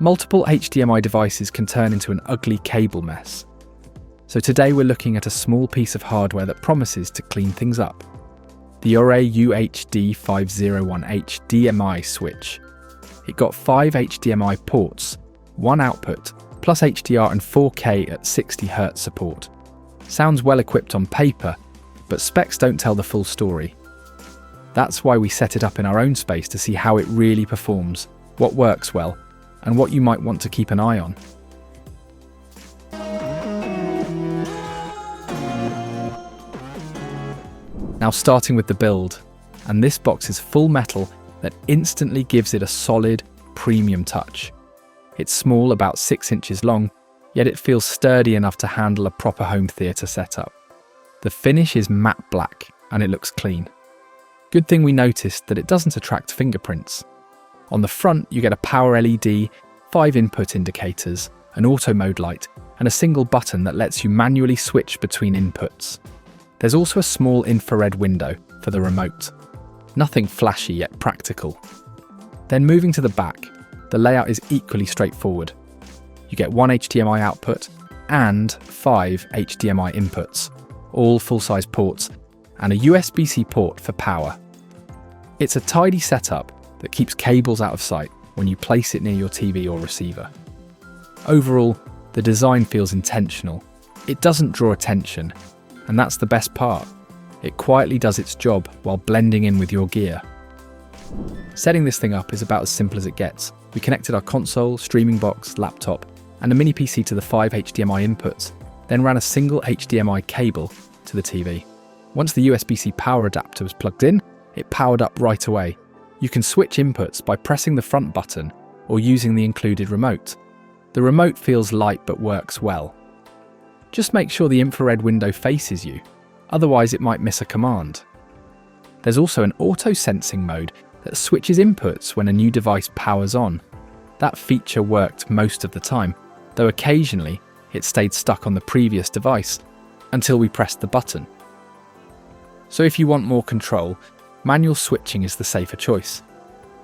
Multiple HDMI devices can turn into an ugly cable mess. So today we're looking at a small piece of hardware that promises to clean things up. The OREI UHD-501 HDMI switch. It got 5 HDMI ports, 1 output, plus HDR and 4K at 60 Hz support. Sounds well equipped on paper, but specs don't tell the full story. That's why we set it up in our own space to see how it really performs, what works well, and what you might want to keep an eye on. Now starting with the build, and this box is full metal that instantly gives it a solid, premium touch. It's small, about 6 inches long, yet it feels sturdy enough to handle a proper home theatre setup. The finish is matte black, and it looks clean. Good thing we noticed that it doesn't attract fingerprints. On the front, you get a power LED, 5 input indicators, an auto mode light, and a single button that lets you manually switch between inputs. There's also a small infrared window for the remote. Nothing flashy yet practical. Then moving to the back, the layout is equally straightforward. You get 1 HDMI output and 5 HDMI inputs, all full-size ports, and a USB-C port for power. It's a tidy setup that keeps cables out of sight when you place it near your TV or receiver. Overall, the design feels intentional. It doesn't draw attention, and that's the best part. It quietly does its job while blending in with your gear. Setting this thing up is about as simple as it gets. We connected our console, streaming box, laptop, and a mini PC to the 5 HDMI inputs, then ran a single HDMI cable to the TV. Once the USB-C power adapter was plugged in, it powered up right away. You can switch inputs by pressing the front button or using the included remote. The remote feels light but works well. Just make sure the infrared window faces you, otherwise it might miss a command. There's also an auto-sensing mode that switches inputs when a new device powers on. That feature worked most of the time, though occasionally it stayed stuck on the previous device until we pressed the button. So if you want more control, manual switching is the safer choice.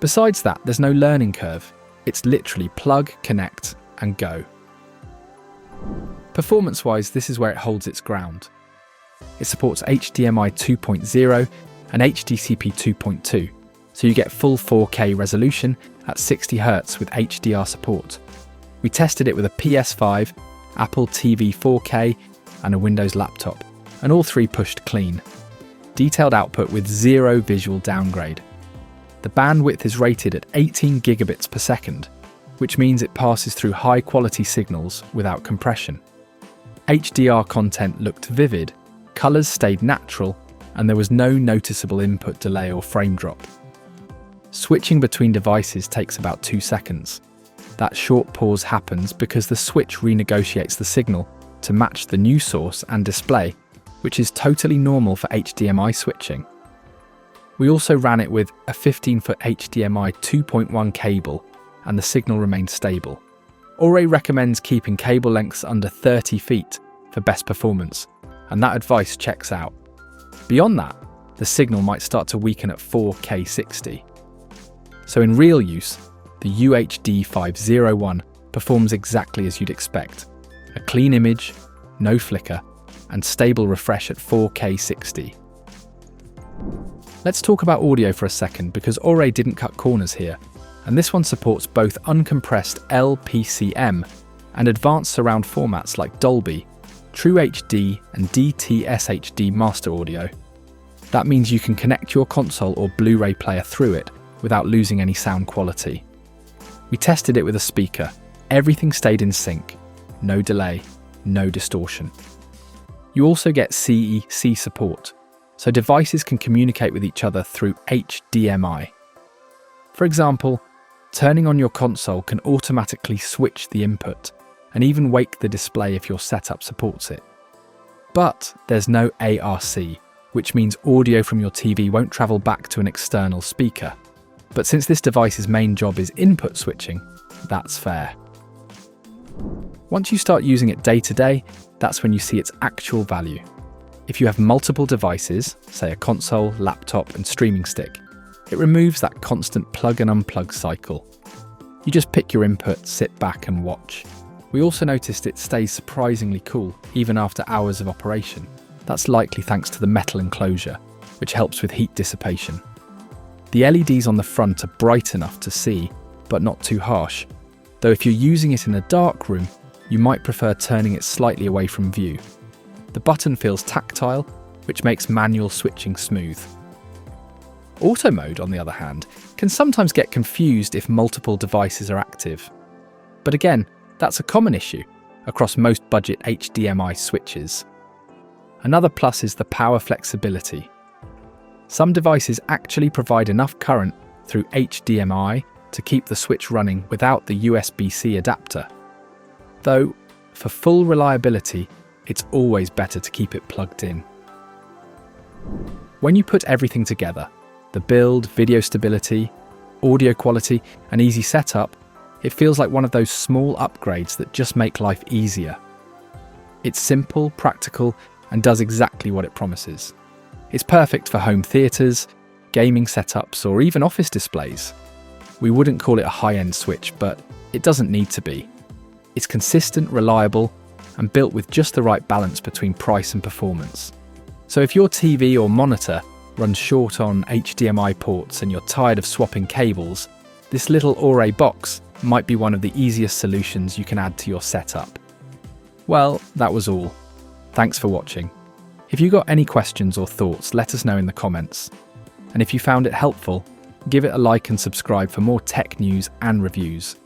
Besides that, there's no learning curve. It's literally plug, connect, and go. Performance-wise, this is where it holds its ground. It supports HDMI 2.0 and HDCP 2.2, so you get full 4K resolution at 60 Hz with HDR support. We tested it with a PS5, Apple TV 4K, and a Windows laptop, and all 3 pushed clean. Detailed output with 0 visual downgrade. The bandwidth is rated at 18 gigabits per second, which means it passes through high-quality signals without compression. HDR content looked vivid, colours stayed natural, and there was no noticeable input delay or frame drop. Switching between devices takes about 2 seconds. That short pause happens because the switch renegotiates the signal to match the new source and display, which is totally normal for HDMI switching. We also ran it with a 15-foot HDMI 2.1 cable, and the signal remained stable. OREI recommends keeping cable lengths under 30 feet for best performance, and that advice checks out. Beyond that, the signal might start to weaken at 4K 60. So in real use, the UHD-501 performs exactly as you'd expect. A clean image, no flicker, and stable refresh at 4K 60. Let's talk about audio for a second, because OREI didn't cut corners here, and this one supports both uncompressed LPCM and advanced surround formats like Dolby, True HD and DTS-HD master audio. That means you can connect your console or Blu-ray player through it without losing any sound quality. We tested it with a speaker. Everything stayed in sync. No delay, no distortion. You also get CEC support, so devices can communicate with each other through HDMI. For example, turning on your console can automatically switch the input and even wake the display if your setup supports it. But there's no ARC, which means audio from your TV won't travel back to an external speaker. But since this device's main job is input switching, that's fair. Once you start using it day to day, that's when you see its actual value. If you have multiple devices, say a console, laptop, and streaming stick, it removes that constant plug and unplug cycle. You just pick your input, sit back and watch. We also noticed it stays surprisingly cool even after hours of operation. That's likely thanks to the metal enclosure, which helps with heat dissipation. The LEDs on the front are bright enough to see, but not too harsh, though if you're using it in a dark room, you might prefer turning it slightly away from view. The button feels tactile, which makes manual switching smooth. Auto mode, on the other hand, can sometimes get confused if multiple devices are active. But again, that's a common issue across most budget HDMI switches. Another plus is the power flexibility. Some devices actually provide enough current through HDMI to keep the switch running without the USB-C adapter. Though, for full reliability, it's always better to keep it plugged in. When you put everything together, the build, video stability, audio quality, and easy setup, it feels like one of those small upgrades that just make life easier. It's simple, practical, and does exactly what it promises. It's perfect for home theatres, gaming setups, or even office displays. We wouldn't call it a high-end switch, but it doesn't need to be. It's consistent, reliable, and built with just the right balance between price and performance. So if your TV or monitor runs short on HDMI ports and you're tired of swapping cables, this little OREI box might be one of the easiest solutions you can add to your setup. Well, that was all. Thanks for watching. If you got any questions or thoughts, let us know in the comments. And if you found it helpful, give it a like and subscribe for more tech news and reviews.